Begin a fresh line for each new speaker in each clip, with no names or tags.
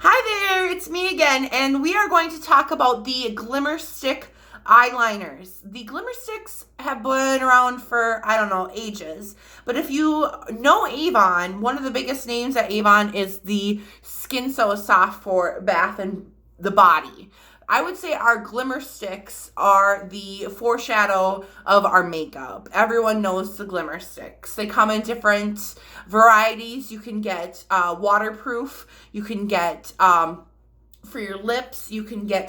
Hi there, it's me again, and we are going to talk about the Glimmerstick eyeliners. The Glimmersticks have been around for, I don't know, ages. But if you know Avon, one of the biggest names at Avon is the Skin So Soft for bath and the body. I would say our Glimmersticks are the foreshadow of our makeup. Everyone knows the Glimmersticks. They come in different varieties. You can get waterproof. You can get for your lips. You can get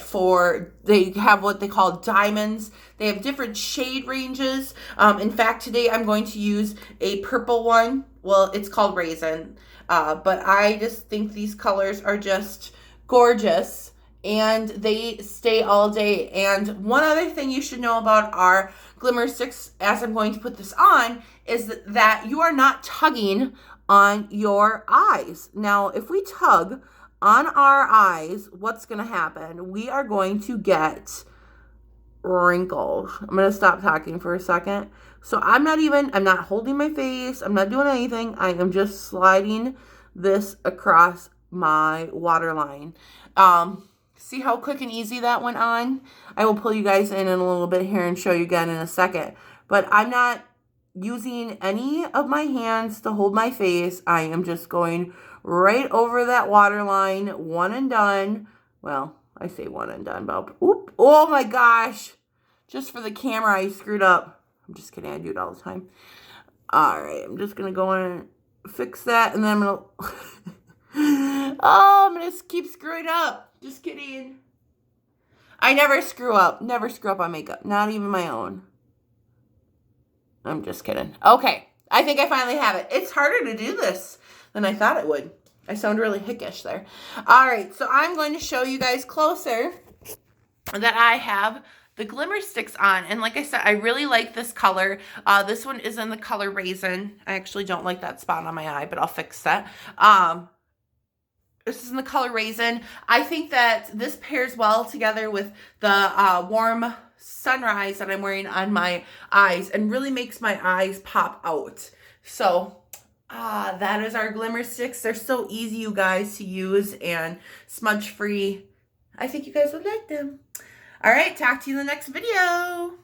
they have what they call diamonds. They have different shade ranges. In fact, today I'm going to use a purple one. Well, it's called Raisin. But I just think these colors are just gorgeous. And they stay all day. And one other thing you should know about our Glimmersticks, as I'm going to put this on, is that you are not tugging on your eyes. Now, if we tug on our eyes, what's going to happen? We are going to get wrinkles. I'm going to stop talking for a second. So I'm not holding my face. I'm not doing anything. I am just sliding this across my waterline. See how quick and easy that went on? I will pull you guys in a little bit here and show you again in a second. But I'm not using any of my hands to hold my face. I am just going right over that waterline, one and done. Well, I say one and done, but oop, oh my gosh. Just for the camera, I screwed up. I'm just kidding. I do it all the time. All right, I'm just going to go in and fix that, and then I'm going to... Oh, I'm going to keep screwing up. Just kidding. I never screw up. Never screw up on makeup. Not even my own. I'm just kidding. Okay. I think I finally have it. It's harder to do this than I thought it would. I sound really hickish there. All right. So I'm going to show you guys closer that I have the Glimmersticks on. And like I said, I really like this color. This one is in the color Raisin. I actually don't like that spot on my eye, but I'll fix that. This is in the color Raisin. I think that this pairs well together with the warm sunrise that I'm wearing on my eyes and really makes my eyes pop out. So that is our Glimmersticks. They're so easy, you guys, to use and smudge free. I think you guys would like them. All right, talk to you in the next video.